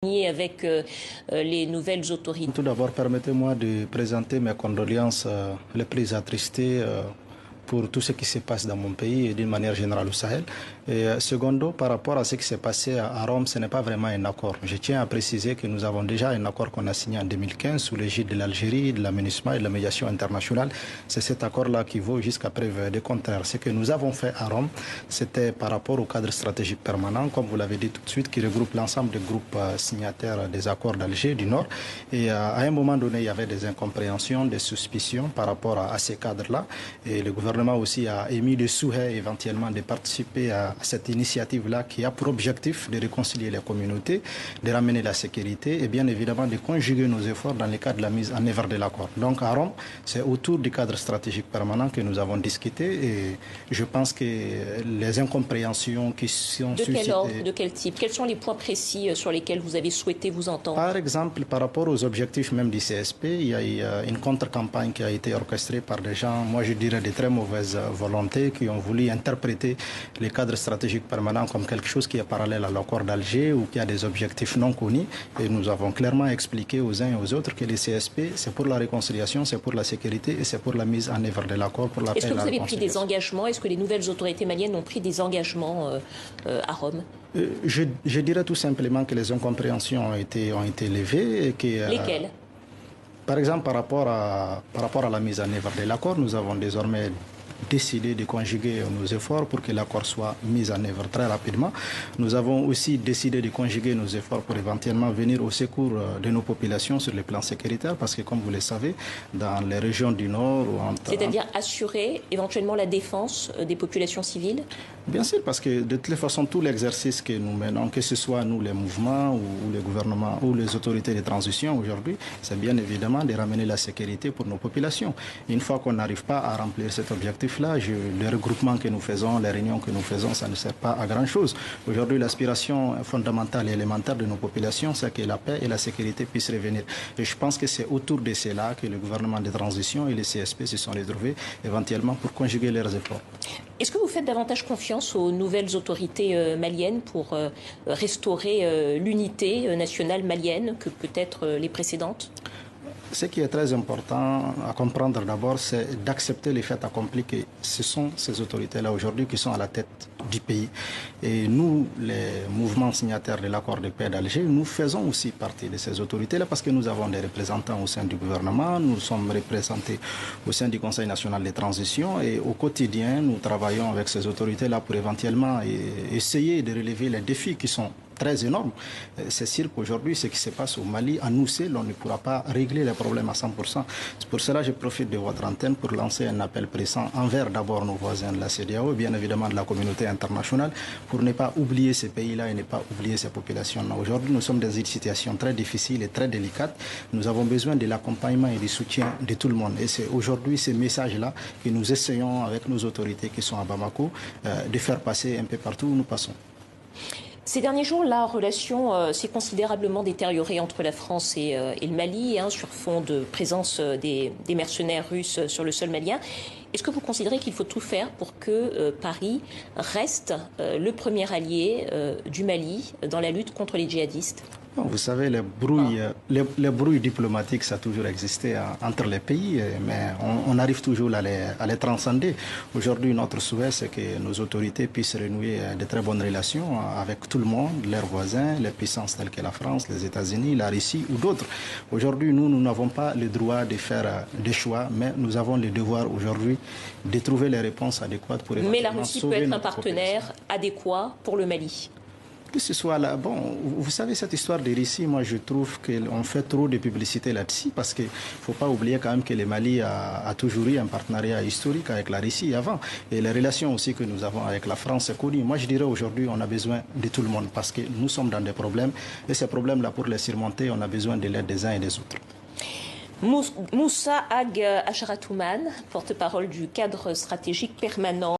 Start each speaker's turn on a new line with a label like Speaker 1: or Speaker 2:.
Speaker 1: avec les nouvelles autorités.
Speaker 2: Tout d'abord, permettez-moi de présenter mes condoléances les plus attristées pour tout ce qui se passe dans mon pays et d'une manière générale au Sahel. Et secondo, par rapport à ce qui s'est passé à Rome, ce n'est pas vraiment un accord. Je tiens à préciser que nous avons déjà un accord qu'on a signé en 2015 sous l'égide de l'Algérie, de la MINUSMA et de la médiation internationale. C'est cet accord-là qui vaut jusqu'à preuve du contraire. Ce que nous avons fait à Rome, c'était par rapport au cadre stratégique permanent, comme vous l'avez dit tout de suite, qui regroupe l'ensemble des groupes signataires des accords d'Alger du Nord. Et à un moment donné, il y avait des incompréhensions, des suspicions par rapport à ces cadres-là. Et le gouvernement aussi a émis le souhait éventuellement de participer à cette initiative-là qui a pour objectif de réconcilier les communautés, de ramener la sécurité et bien évidemment de conjuguer nos efforts dans le cadre de la mise en œuvre de l'accord. Donc à Rome, c'est autour du cadre stratégique permanent que nous avons discuté et je pense que les incompréhensions qui sont suscitées...
Speaker 1: De quel ordre, de quel type? Quels sont les points précis sur lesquels vous avez souhaité vous entendre?
Speaker 2: Par exemple, par rapport aux objectifs même du CSP, il y a eu une contre-campagne qui a été orchestrée par des gens, moi je dirais de très mauvaise volonté, qui ont voulu interpréter le cadre stratégique permanent comme quelque chose qui est parallèle à l'accord d'Alger ou qui a des objectifs non connus. Et nous avons clairement expliqué aux uns et aux autres que le CSP, c'est pour la réconciliation, c'est pour la sécurité et c'est pour la mise en œuvre de l'accord, pour la paix et la réconciliation.
Speaker 1: Est-ce que vous avez pris des engagements? Est-ce que les nouvelles autorités maliennes ont pris des engagements à Rome?
Speaker 2: Je dirais tout simplement que les incompréhensions ont été levées. Et que,
Speaker 1: lesquelles?
Speaker 2: Par exemple, par rapport à la mise en œuvre de l'accord, nous avons désormais décidé de conjuguer nos efforts pour que l'accord soit mis en œuvre très rapidement. Nous avons aussi décidé de conjuguer nos efforts pour éventuellement venir au secours de nos populations sur le plan sécuritaire parce que, comme vous le savez, dans les régions du Nord...
Speaker 1: C'est-à-dire assurer éventuellement la défense des populations civiles?
Speaker 2: Bien sûr, parce que de toutes les façons, tout l'exercice que nous menons, que ce soit nous les mouvements ou les gouvernements ou les autorités de transition aujourd'hui, c'est bien évidemment de ramener la sécurité pour nos populations. Une fois qu'on n'arrive pas à remplir cet objectif-là, les regroupements que nous faisons, les réunions que nous faisons, ça ne sert pas à grand-chose. Aujourd'hui, l'aspiration fondamentale et élémentaire de nos populations, c'est que la paix et la sécurité puissent revenir. Et je pense que c'est autour de cela que le gouvernement de transition et les CSP se sont retrouvés éventuellement pour conjuguer leurs efforts.
Speaker 1: Est-ce que vous faites davantage confiance aux nouvelles autorités maliennes pour restaurer l'unité nationale malienne que peut-être les précédentes?
Speaker 2: Ce qui est très important à comprendre d'abord, c'est d'accepter les faits accomplis que ce sont ces autorités-là aujourd'hui qui sont à la tête du pays. Et nous, les mouvements signataires de l'accord de paix d'Alger, nous faisons aussi partie de ces autorités-là parce que nous avons des représentants au sein du gouvernement, nous sommes représentés au sein du Conseil national de transition et au quotidien, nous travaillons avec ces autorités-là pour éventuellement essayer de relever les défis qui sont très énorme. C'est sûr qu'aujourd'hui, ce qui se passe au Mali, à nous seuls, on ne pourra pas régler les problèmes à 100%. C'est pour cela que je profite de votre antenne pour lancer un appel pressant envers d'abord nos voisins de la CEDEAO, bien évidemment de la communauté internationale, pour ne pas oublier ces pays-là et ne pas oublier ces populations-là. Aujourd'hui, nous sommes dans une situation très difficile et très délicate. Nous avons besoin de l'accompagnement et du soutien de tout le monde. Et c'est aujourd'hui ces messages-là que nous essayons avec nos autorités qui sont à Bamako de faire passer un peu partout où nous passons.
Speaker 1: Ces derniers jours, la relation s'est considérablement détériorée entre la France et le Mali, sur fond de présence des mercenaires russes sur le sol malien. Est-ce que vous considérez qu'il faut tout faire pour que Paris reste le premier allié du Mali dans la lutte contre les djihadistes?
Speaker 2: Vous savez, les brouilles diplomatiques, ça a toujours existé entre les pays, mais on arrive toujours à les transcender. Aujourd'hui, notre souhait, c'est que nos autorités puissent renouer de très bonnes relations avec tout le monde, leurs voisins, les puissances telles que la France, les États-Unis, la Russie ou d'autres. Aujourd'hui, nous n'avons pas le droit de faire des choix, mais nous avons le devoir aujourd'hui de trouver les réponses adéquates pour
Speaker 1: mais la Russie peut être un partenaire adéquat pour le Mali?
Speaker 2: Que ce soit là, bon, vous savez, cette histoire de Russie, moi je trouve qu'on fait trop de publicité là-dessus parce qu'il ne faut pas oublier quand même que le Mali a toujours eu un partenariat historique avec la Russie avant. Et les relations aussi que nous avons avec la France, c'est connu. Moi je dirais aujourd'hui, on a besoin de tout le monde parce que nous sommes dans des problèmes et ces problèmes-là, pour les surmonter, on a besoin de l'aide des uns et des autres.
Speaker 1: Moussa Ag Asharatouman, porte-parole du cadre stratégique permanent.